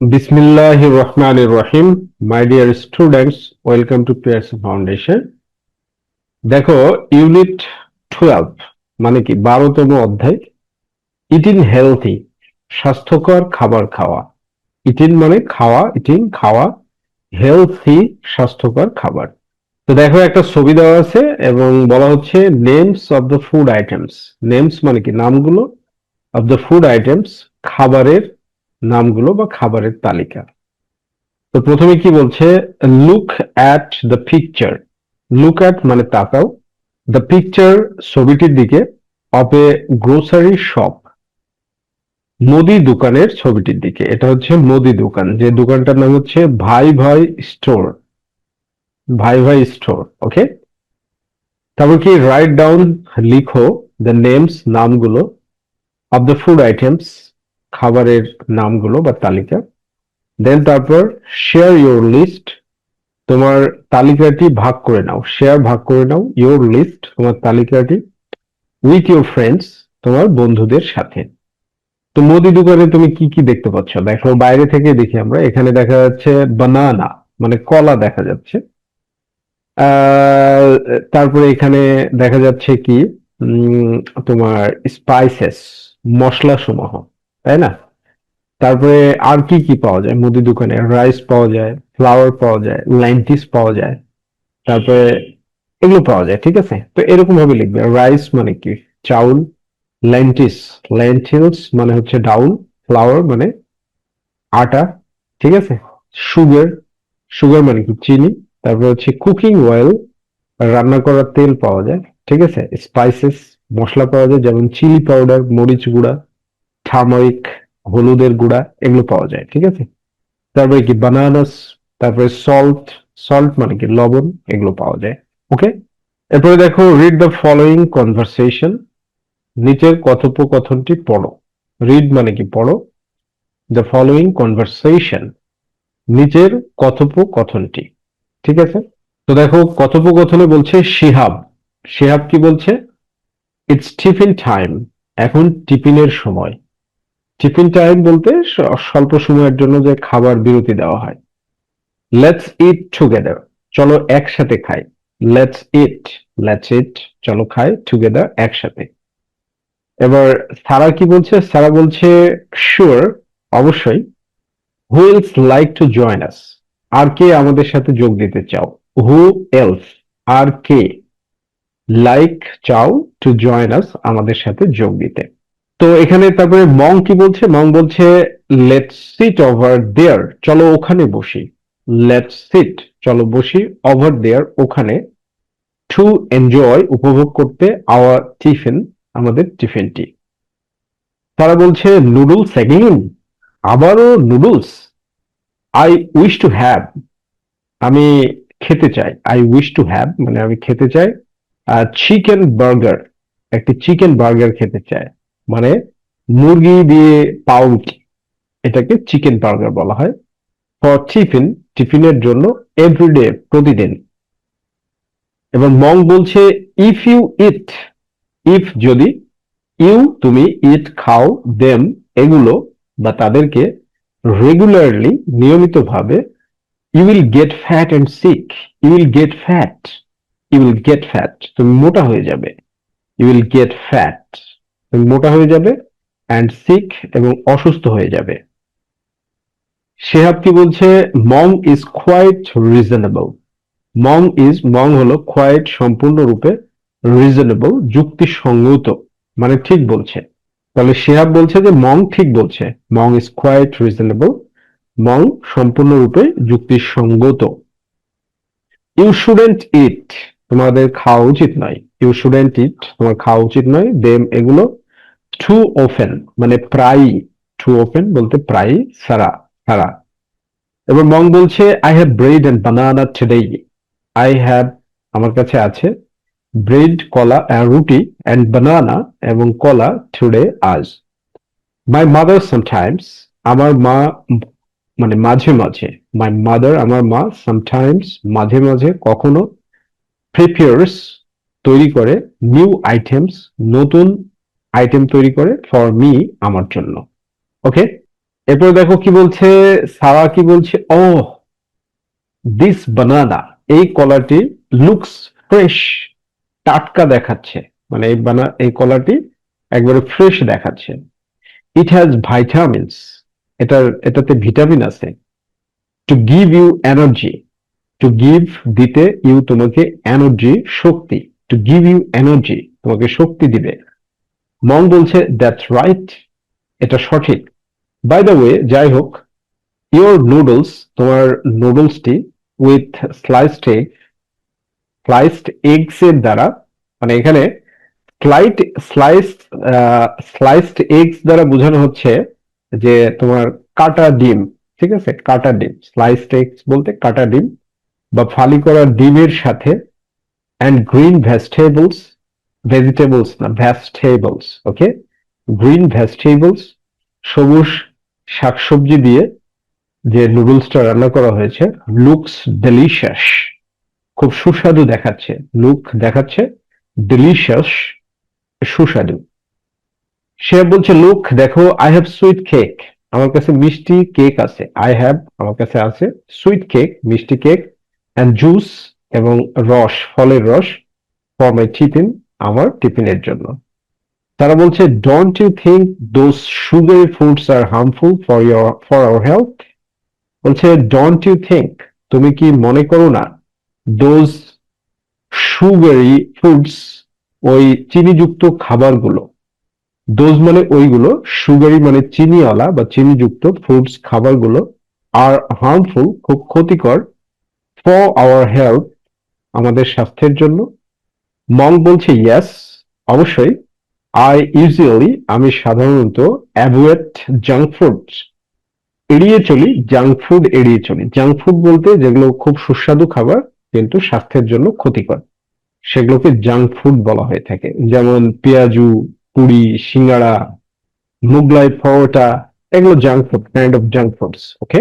Bismillahir Rahmanir Rahim. My dear students, welcome to Pearson Foundation. দেখো unit 12 মানে কি 12তম অধ্যায় ইটিং হেলথি স্বাস্থ্যকর খাবার খাওয়া। ইটিং মানে খাওয়া, ইটিং খাওয়া, হেলথি স্বাস্থ্যকর খাবার। তো দেখো একটা ছবি দেওয়া আছে এবং বলা হচ্ছে names of the food items. Names মানে কি নামগুলো, অফ দ্য ফুড আইটেমস খাবারের নামগুলো বা খাবারের তালিকা। তো প্রথমে কি বলছে, look at the picture. Look at মানে তাকাও, দ্য পিকচার ছবিটির দিকে, অফ এ গ্রোসারি শপ মুদি দোকানের ছবিটির দিকে। এটা হচ্ছে মুদি দোকান, যে দোকানটার নাম হচ্ছে ভাই ভাই স্টোর। ভাই ভাই স্টোর, ওকে। তারপর কি রাইট ডাউন, লিখো দ্য নেমস নামগুলো, অফ দ্য ফুড আইটেমস খাবারের নামগুলো বা তালিকা। দেন তারপর শেয়ার ইউর লিস্ট, তোমার তালিকাটি ভাগ করে নাও, শেয়ার ভাগ করে নাও, ইউর লিস্ট তোমার তালিকাটি, উইথ ইউর ফ্রেন্ডস তোমার বন্ধুদের সাথে। তো মুদি দোকানে তুমি কি কি দেখতে পাচ্ছ? দেখো বাইরে থেকে দেখি আমরা, এখানে দেখা যাচ্ছে বানানা মানে কলা দেখা যাচ্ছে। আহ তারপরে এখানে দেখা যাচ্ছে কি উম, তোমার স্পাইসেস মশলা সমূহ, তাই না? তারপরে আর কি কি পাওয়া যায় মুদি দোকানে? রাইস পাওয়া যায়, ফ্লাওয়ার পাওয়া যায়, ল্যান্টিস পাওয়া যায়, তারপরে এগুলো পাওয়া যায়, ঠিক আছে? তো এরকম ভাবে লিখবে, রাইস মানে কি চাউল, ল্যান্টিস ল্যান্টিলস মানে হচ্ছে ডাউল, ফ্লাওয়ার মানে আটা, ঠিক আছে? সুগার, সুগার মানে কি চিনি, তারপর হচ্ছে কুকিং অয়েল রান্না করার তেল পাওয়া যায়, ঠিক আছে? স্পাইসেস মশলা পাওয়া যায়, যেমন চিলি পাউডার, মরিচ গুঁড়া, টার্মারিক হলুদের গুঁড়া, এগুলো পাওয়া যায়, ঠিক আছে? তারপরে কি বানানাস, তারপরে সল্ট, সল্ট মানে কি লবণ, এগুলো পাওয়া যায়, ওকে। এরপরে দেখো রিড দ্য ফলোইং কনভারসেশন, নিচের কথোপকথনটি পড়ো। রিড মানে কি পড়ো, দ্য ফলোইং কনভারসেশন নিচের কথোপকথনটি, ঠিক আছে? তো দেখো কথোপকথনে বলছে শিহাব, শিহাব কি বলছে? ইটস টিফিন টাইম, এখন টিফিনের সময়। টিফিন টাইম বলতে স্বল্প সময়ের জন্য যে খাবার বিরতি দেওয়া হয়। লেটস ইট টুগেদার, চলো একসাথে খাই। লেটস ইট, লেটস ইট চলো খাই, টুগেদার একসাথে। এবার সারা কি বলছে? সারা বলছে শিওর, অবশ্যই। Who else like to join us, আর কে আমাদের সাথে যোগ দিতে চাও? হু এলস, আর কে, লাইক চাও, টু জয়েন আস আমাদের সাথে যোগ দিতে। তো এখানে তারপরে মং কি বলছে? মং বলছে লেটস সিট ওভার দেয়ার, চলো ওখানে বসি। লেটস সিট চলো বসি, ওভার দেয়ার ওখানে, টু এনজয় উপভোগ করতে, আওয়ার টিফিন আমাদের টিফিনটি। তারা বলছে নুডলস এগেইন, আবারও noodles. I wish to have, আমি খেতে চাই। আই উইশ টু হ্যাভ মানে আমি খেতে চাই। চিকেন বার্গার, একটি চিকেন বার্গার খেতে চায়, মানে মুরগি দিয়ে পাউরুটি, এটাকে চিকেন বার্গার বলা হয়। ফর টিফিন, টিফিনের জন্য, এভরিডে প্রতিদিন। এবার মং বলছে ইফ ইউ ইট, ইফ যদি, ইউ তুমি, ইট খাও, দেম এগুলো বা তাদেরকে, রেগুলারলি নিয়মিতভাবে, you will get fat and sick. You will get fat, you will get fat তুমি মোটা হয়ে যাবে। ইউ উইল গেট ফ্যাট তুমি মোটা হয়ে যাবে, অ্যান্ড সিক এবং অসুস্থ হয়ে যাবে। শেহাব কি বলছে? Mong is quite reasonable. Mong is, Mong হলো কোয়াইট সম্পূর্ণরূপে, রিজনেবল যুক্তিসঙ্গত, মানে ঠিক বলছে। তাহলে শেহাব বলছে যে মং ঠিক বলছে, Mong is quite reasonable, Mong সম্পূর্ণরূপে যুক্তিসঙ্গত। ইউ শুডেন্ট ইট, তোমাদের খাওয়া উচিত নয়। ইউ শুডেন্ট ইট তোমার খাওয়া উচিত নয়, দেম এগুলো, টু ওপেন মানে প্রায়ই, টু ওপেন বলতে প্রায়ই, সারা সারা। এবার মং বলছে I have bread and banana today. I have আমার কাছে আছে, ব্রেড কলা, রুটি, অ্যান্ড বানানা এবং কলা, টুডে আজ। মাই মাদার সামটাইমস, আমার মা মানে মাঝে মাঝে, মাই মাদার আমার মা, সামটাইমস মাঝে মাঝে, কখনো, প্রিপেয়ার্স তৈরি করে, নিউ আইটেমস নতুন আইটেম তৈরি করে, ফর মি আমার জন্য, ওকে। এরপর দেখো কি বলছে, সারা কি বলছে, ও দিস বানানা, এই কলাটি লুকস ফ্রেশ, টাটকা দেখাচ্ছে, মানে এই কলাটি একবারে ফ্রেশ দেখাচ্ছে। ইট হ্যাজ ভাইটামিনস, এটাতে ভিটামিন আছে। To give you energy, to give দিতে, ইউ তোমাকে, এনার্জি শক্তি, টু গিভ ইউ এনার্জি তোমাকে শক্তি দিবে। মং বলছে দ্যাটস রাইট, এটা সঠিক। বাই দ্য ওয়ে, যাই হোক, ইওর নুডলস, তোমার নুডলসটি, with sliced egg, sliced eggs এর দ্বারা, মানে এখানে স্লাইট স্লাইসড স্লাইসড এগস দ্বারা বোঝানো হচ্ছে যে তোমার কাটা ডিম, ঠিক আছে, কাটা ডিম, স্লাইসড এগস বলতে কাটা ডিম বা ফালি করা ডিমের সাথে, অ্যান্ড গ্রিন ভেজিটেবলস, ভেজিটেবলস না ভেজিটেবলস, ওকে, গ্রিন ভেজিটেবলস, সবুজ শাকসবজি দিয়ে যে নুডলসটা রান্না করা হয়েছে, লুকস ডেলিশিয়াস, খুব সুস্বাদু দেখাচ্ছে, লুক দেখাচ্ছে, ডেলিশিয়াস সুস্বাদু। সে বলছে লুক দেখো, আই হ্যাভ সুইট কেক, আমার কাছে মিষ্টি কেক আছে, আই হ্যাভ আমার কাছে আছে, সুইট কেক মিষ্টি কেক, অ্যান্ড জুস এবং রস, ফলের রস, ফর মাই টিফিন, আমার টিফিনের জন্য। তারা বলছে don't you think those sugary foods are harmful for our health, বলছে ডোন্ট ইউ থিঙ্ক, তুমি কি মনে করো না, দোজ সুগারি ফুডস, ওই চিনিযুক্ত খাবারগুলো, ডোজ মানে ওইগুলো, সুগারি মানে চিনিওয়ালা বা চিনিযুক্ত, ফুডস খাবারগুলো, আর হার্মফুল খুব ক্ষতিকর, ফর আওয়ার হেলথ আমাদের স্বাস্থ্যের জন্য। মং বলছে ইয়েস, অবশ্যই, আই ইউজুয়ালি আমি সাধারণত অ্যাভয়েড জাঙ্ক ফুডস, এড়িয়ে চলি, জাঙ্ক ফুড এড়িয়ে চলি। জাঙ্ক ফুড বলতে যেগুলো খুব সুস্বাদু খাবার কিন্তু স্বাস্থ্যের জন্য ক্ষতিকর, সেগুলোকে জাঙ্ক ফুড বলা হয়ে থাকে, যেমন পেঁয়াজু, পুরি, সিঙ্গাড়া, মুগলাই পরোটা, এগুলো junk food, kind of junk foods, okay.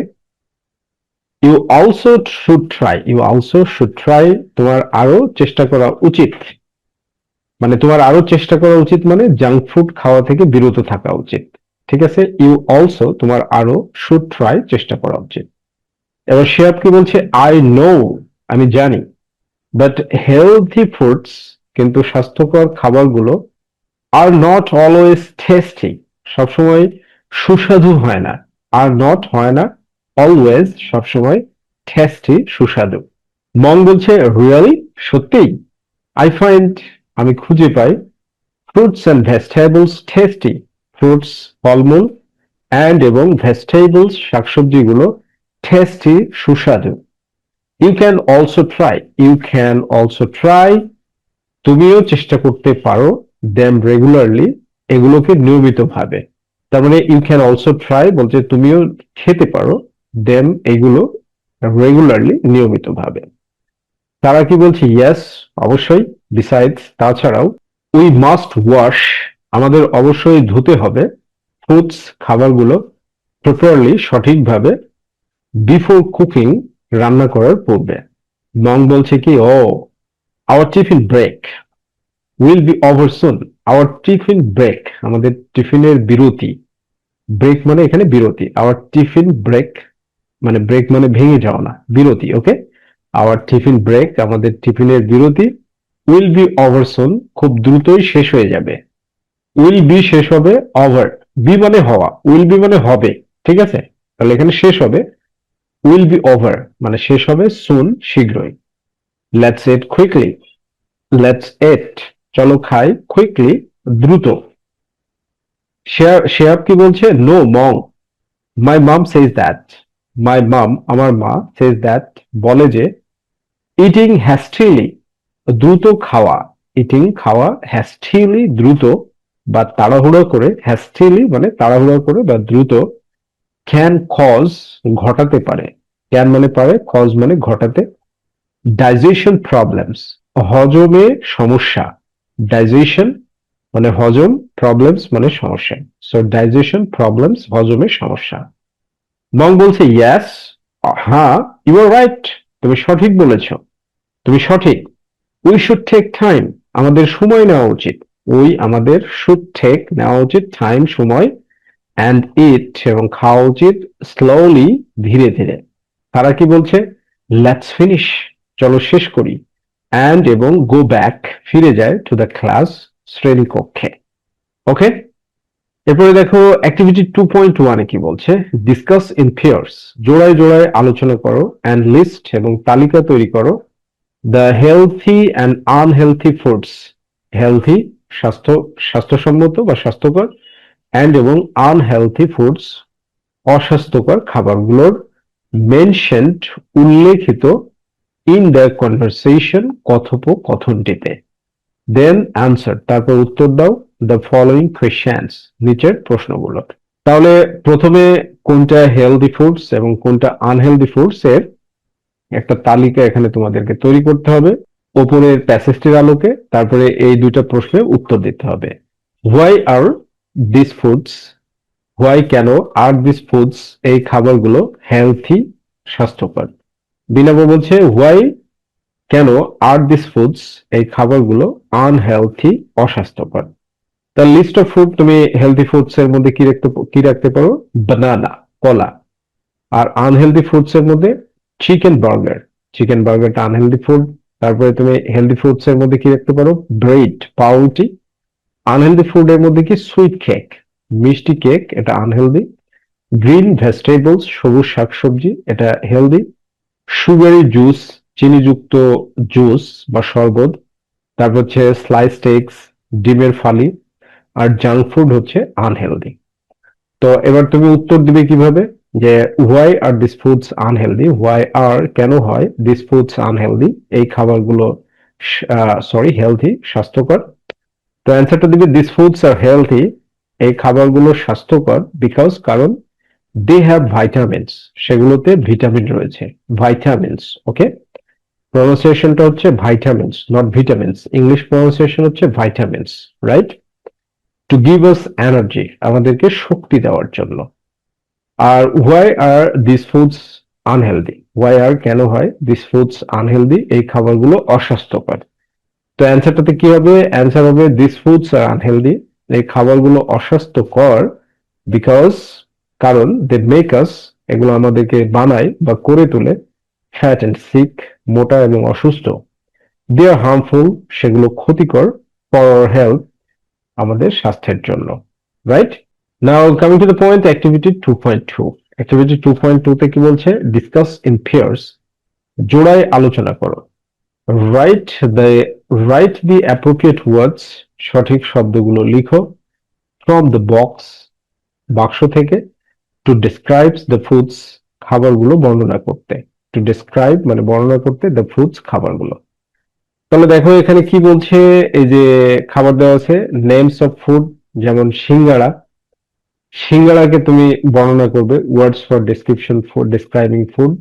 You also should try, you also should try, তোমার আরো চেষ্টা করা উচিত, মানে তোমার আরো চেষ্টা করা উচিত, মানে জাঙ্ক ফুড খাওয়া থেকে বিরত থাকা উচিত, ঠিক আছে। ইউ অলসো তোমার আরো, শুড ট্রাই চেষ্টা করা উচিত। এবার শেয়াব কি বলছে, আই নো আমি জানি, বাট হেলথি ফুডস কিন্তু স্বাস্থ্যকর খাবারগুলো, আর নট অলওয়েজ টেস্টি সবসময় সুস্বাদু হয় না, আর নট হয় না অলওয়েজ সবসময় টেস্টি সুস্বাদু। মং বলছে রিয়েলি সত্যি, আই ফাইন্ড আমি খুঁজে পাই, fruits and vegetables tasty, fruits ফলমূল, অ্যান্ড এবং ভেজিটেবলস শাকসবজিগুলো, টেস্টি সুস্বাদু। You can also try, you can also try তুমিও চেষ্টা করতে পারো, দেম রেগুলারলি এগুলোকে নিয়মিতভাবে। তার মানে ইউ ক্যান অলসো ট্রাই বলতে তুমিও খেতে পারো, দেম এগুলো রেগুলারলি নিয়মিতভাবে। তারা কি বলছে ইয়েস, অবশ্যই, বিসাইডস তাছাড়াও, উই মাস্ট ওয়াশ আমাদের অবশ্যই ধুতে হবে, ফুডস খাবারগুলো, প্রপারলি সঠিকভাবে, বিফোর কুকিং রান্না করার পূর্বে। মং বলছে কি, oh our tiffin break will be over soon, our tiffin break আমাদের টিফিনের বিরতি, ব্রেক মানে এখানে বিরতি, আওয়ার টিফিন ব্রেক মানে ব্রেক মানে ভেঙে যাওয়া না, বিরতি, ওকে। আওয়ার টিফিন ব্রেক আমাদের টিফিনের বিরতি, উইল বি ওভার সুন খুব দ্রুতই শেষ হয়ে যাবে, উইল বি শেষ হবে, ওভার বি মানে হওয়া, উইল বি মানে হবে, ঠিক আছে, তাহলে এখানে শেষ হবে, উইল বি ওভার মানে শেষ হবে, সুন শীঘ্রই। Let's eat quickly, let's eat চলো খাই, কুইকলি দ্রুত। শেয়াব কি বলছে, no Mong, my mum says that, my mum আমার মা, সেজ দ্যাট বলে যে, ইটিং হ্যাস্টিলি দ্রুত খাওয়া, ইটিং খাওয়া, হ্যাস্টিলি দ্রুত বা তাড়াহুড়ো করে, হ্যাস্টিলি মানে তাড়াহুড়ো করে বা দ্রুত, ক্যান কজ ঘটাতে পারে, ক্যান মানে পারে, কজ মানে ঘটাতে, ডাইজেশন প্রবলেমস হজমে সমস্যা, ডাইজেশন মানে হজম, প্রবলেমস মানে সমস্যা, সো ডাইজেশন প্রবলেমস হজমে সমস্যা। মং বলছে ইয়াস, হ্যাঁ, ইউ আর রাইট, তুমি সঠিক বলেছ, তুমি সঠিক। উই শুড টেক টাইম আমাদের সময় নেওয়া উচিত, উই আমাদের শুড টেক নেওয়া উচিত, টাইম সময়, অ্যান্ড ইট এবং খাওয়া উচিত স্লোলি ধীরে ধীরে। তারা কি বলছে? লেটস ফিনিশ, চলো শেষ করি, অ্যান্ড এবং গো ব্যাক, ফিরে যায় টু দ্য ক্লাস, শ্রেণীকক্ষে। ওকে, এরপরে দেখো অ্যাক্টিভিটি 2.1 কি বলছে, ডিসকাস ইন পেয়ার্স, জোড়ায় জোড়ায় আলোচনা করো, অ্যান্ড লিস্ট এবং তালিকা তৈরি করো the healthy and unhealthy foods, healthy স্বাস্থ্যসম্মত বা স্বাস্থ্যকর, অ্যান্ড এবং আনহেলথি ফুডস অস্বাস্থ্যকর খাবারগুলোর মেনশনড উল্লেখিত ইন দ্য কনভারসেশন কথোপকথনটিতে। দেন অ্যান্সার, তারপর উত্তর দাও দ্য ফলোইং কোয়েশ্চেন্স, নিচের প্রশ্নগুলো। তাহলে প্রথমে কোনটা হেলদি ফুডস এবং কোনটা আনহেলদি ফুডস এর একটা তালিকা এখানে তোমাদেরকে তৈরি করতে হবে ওপরের প্যাসেজটির আলোকে। তারপরে এই দুইটা প্রশ্নের উত্তর দিতে হবে। Why are this foods, why কেন, আর দিস ফুডস এই খাবারগুলো হেলথি স্বাস্থ্যকর। বিনাব বলছে হোয়াই কেন আর দিস ফুডস এই খাবারগুলো আনহেলথি অস্বাস্থ্যকর। তার লিস্ট অফ ফুড তুমি হেলথি ফুডস এর মধ্যে কি রাখতে পারো? বানানা, কলা। আর আনহেলদি ফুডস এর মধ্যে চিকেন বার্গার, চিকেন বার্গারটা আনহেলদি ফুড। তারপরে তুমি হেলদি ফুডস এর মধ্যে কি রাখতে পারো? ব্রেড, পাউরুটি। আনহেলদি ফুড এর মধ্যে কি? সুইট কেক, মিষ্টি কেক, এটা আনহেলদি। গ্রিন ভেজিটেবলস, সবুজ শাকসবজি, এটা হেলদি। সুগারি জুস, চিনিযুক্ত জুস বা শরবত। তারপর হচ্ছে স্লাইস স্টেকস, ডিমের ফালি। আর জাঙ্ক ফুড হচ্ছে আনহেলদি। তো এবার তুমি উত্তর দিবে কিভাবে, যে why are this foods unhealthy, why are কেন হয় দিস ফুডস আনহেলদি এই খাবারগুলো হেলথি স্বাস্থ্যকর। তো অ্যান্সারটা দিবে দিস ফুডস আর হেলথি, এই খাবারগুলো স্বাস্থ্যকর বিকজ কারণ দে হ্যাভ ভাইটামিনস, সেগুলোতে ভিটামিন রয়েছে, ভাইটামিনস। ওকে, প্রনাউন্সিয়েশনটা হচ্ছে vitamins, not vitamins. English pronunciation হচ্ছে vitamins, right? To give us energy, আমাদেরকে শক্তি দেওয়ার জন্য। আর why are this foods unhealthy, why are কেন হয় দিস ফুডস আনহেলদি এই খাবারগুলো অস্বাস্থ্যকর। তো অ্যান্সারটাতে কি হবে? অ্যান্সার হবে দিস ফুডস আর আনহেলদি, এই খাবারগুলো অস্বাস্থ্যকর বিকজ কারণ দে মেক আস, এগুলো আমাদেরকে বানায় বা করে তোলে, ফ্যাট অ্যান্ড সিক, মোটা এবং অসুস্থ। দে আর হার্মফুল, সেগুলো ক্ষতিকর, ফর আওয়ার হেলথ, আমাদের স্বাস্থ্যের জন্য, right? Now coming to the point, activity 2.2। Activity 2.2 তে কি বলছে? ডিসকাস ইন পেয়ার্স, জোড়ায় আলোচনা করো। Write the write the appropriate words, সঠিক শব্দগুলো লিখো। ফ্রম দ্য বক্স, বাক্স থেকে। টু ডিসক্রাইবস দ্য ফুডস, খাবারগুলো বর্ণনা করতে। টু ডিসক্রাইব মানে বর্ণনা করতে, দ্য ফুডস খাবারগুলো। তাহলে দেখো এখানে কি বলছে, এই যে খাবার দেওয়া আছে, নেমস অফ ফুড, যেমন সিঙ্গাড়া, সিঙ্গাড়াকে তুমি বর্ণনা করবে, ওয়ার্ডস for description, for describing food.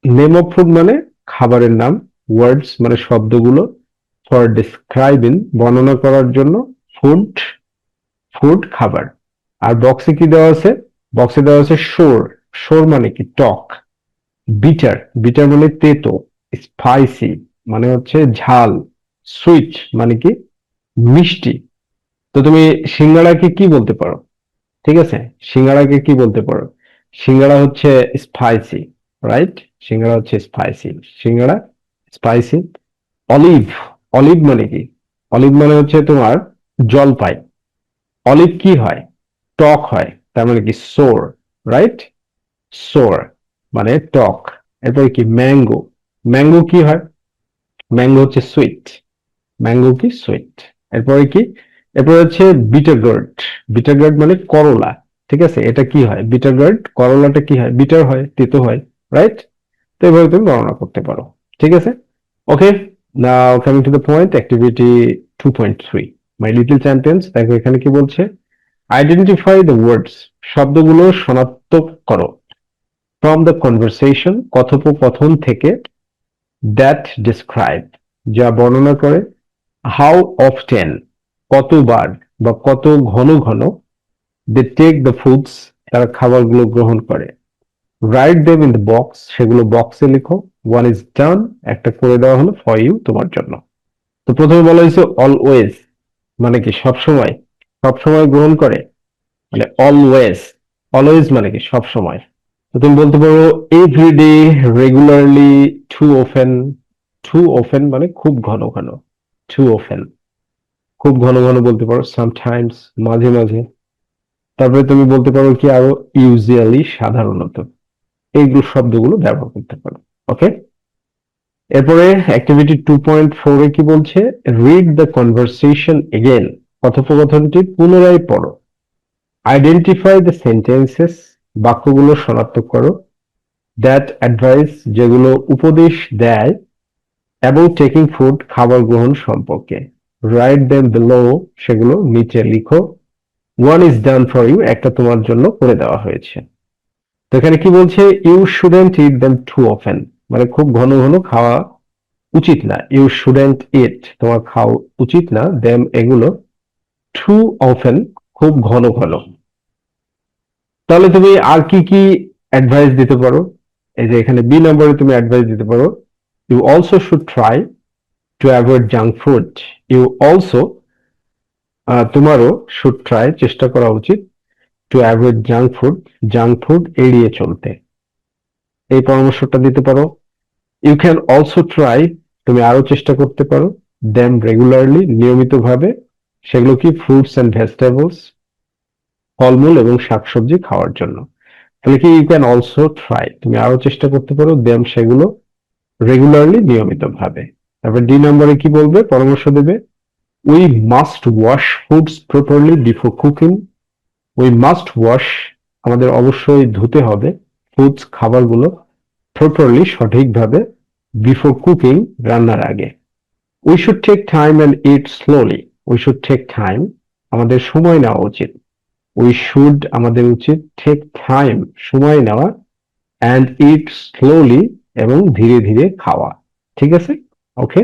Name of food মানে খাবারের নাম, ওয়ার্ডস মানে শব্দগুলো, ফর ডেসক্রাইবিং বর্ণনা করার জন্য, ফুড, ফুড খাবার। আর বক্সে কি দেওয়া আছে? বক্সে দেওয়া আছে সোর, সোর মানে কি? টক। বিটার, বিটার মানে তেতো। স্পাইসি মানে হচ্ছে ঝাল। সুইট মানে কি? মিষ্টি। তো তুমি সিঙ্গাড়াকে কি বলতে পারো? ঠিক আছে, সিঙ্গাড়াকে কি বলতে পারো? সিঙ্গাড়া হচ্ছে স্পাইসি, রাইট? সিঙ্গাড়া হচ্ছে spicy, singara spicy. Olive, olive মানে কি? অলিভ মানে হচ্ছে তোমার জলপাই। অলিভ কি হয়? টক হয়, তার মানে কি? সোর, রাইট? সোর মানে টক। এরপরে কি? ম্যাঙ্গো, ম্যাঙ্গো কি হয়? ম্যাঙ্গো হচ্ছে সুইট, ম্যাঙ্গো কি? সুইট। এরপরে কি? এরপরে হচ্ছে বিটার গার্ড, বিটার গার্ড মানে করলা। ঠিক আছে, এটা কি হয়? বিটার গার্ড, করলাটা কি হয়? বিটার হয়, তেতো হয়, রাইট? তো এভাবে তুমি বর্ণনা করতে পারো। ঠিক আছে, okay. Now coming to the point, activity 2.3, my little champions. দেখো এখানে কি বলছে, আইডেন্টিফাই দ্য ওয়ার্ডস, শব্দগুলো শনাক্ত করো। ফ্রম দ্য কনভারসেশন, কথোপকথন থেকে। দ্যাট ডিসক্রাইব, যা বর্ণনা করে। হাউ অফটেন, কতবার বা কত ঘন ঘন। দে টেক দ্য ফুডস, তারা খাবারগুলো গ্রহণ করে। Write them in the box, সেগুলো বক্সে লিখো। ওয়ান ইজ ডান, একটা করে দেওয়া হলো ফর ইউ, তোমার জন্য। তো প্রথমে বলা হয়েছে অলওয়েজ, মানে কি? সবসময়, সবসময় গ্রহণ করে। মানে অলওয়েজ, অলওয়েজ মানে কি সব সময়। তো তুমি বলতে পারো everyday, regularly, too often. Too often মানে খুব ঘন ঘন, টু অফেন খুব ঘন ঘন বলতে পারো, সামটাইমস মাঝে মাঝে। তারপরে তুমি বলতে পারো কি আরো, ইউজুয়ালি সাধারণত, এইগুলো শব্দগুলো ব্যবহার করতে পারো। ওকে, এরপরে অ্যাক্টিভিটি 2.4 এ কি বলছে, রিড দ্য কনভারসেশন এগেন, কথোপকথনটি পুনরায় পড়ো। আইডেন্টিফাই দ্য সেন্টেন্সেস, বাক্যগুলো শনাক্ত করো। দ্যাট অ্যাডভাইস, যেগুলো উপদেশ দেয়, এবং টেকিং ফুড, খাবার গ্রহণ সম্পর্কে। রাইট দেম বিলো, সেগুলো নিচে লিখো। One is done for you, একটা তোমার জন্য করে দেওয়া হয়েছে। তো এখানে কি বলছে, you shouldn't eat them too often, মানে খুব ঘন ঘন খাওয়া উচিত না। ইউ শুডেন্ট ইট, তোমার খাওয়া উচিত না, দেম এগুলো, টু অফেন খুব ঘন ঘন। তাহলে তুমি আর কি কি অ্যাডভাইস দিতে পারো? এই যে এখানে বি নম্বরে তুমি অ্যাডভাইস দিতে পারো, you also should try to avoid junk food. You also, তোমারও, শুড ট্রাই চেষ্টা করা উচিত, to avoid junk food, junk food এড়িয়ে চলতে। এই পরামর্শটা দিতে পারো। ইউ ক্যান অলসো ট্রাই, তুমি আরো চেষ্টা করতে পারো, দেম রেগুলারলি, নিয়মিতভাবে, সেগুলো কি, ফ্রুটস এন্ড ভেজিটেবলস, ফলমূল এবং শাকসবজি খাওয়ার জন্য। তাহলে কি, ইউ ক্যান অলসো ট্রাই, তুমি আরো চেষ্টা করতে পারো, দেম সেগুলো, রেগুলারলি নিয়মিতভাবে। তারপর ডি নম্বরে কি বলবে, পরামর্শ দেবে, we must wash foods properly before cooking. We must wash, আমাদের অবশ্যই ধুতে হবে, ফুডস খাবারগুলো, প্রপারলি সঠিকভাবে, বিফোর কুকিং রান্নার আগে। We should take time and eat slowly. We should take time, আমাদের সময় নেওয়া উচিত। উই শুড, আমাদের উচিত, টেক টাইম, সময় নেওয়া, অ্যান্ড ইট স্লোলি, এবং ধীরে ধীরে খাওয়া। ঠিক আছে? ওকে।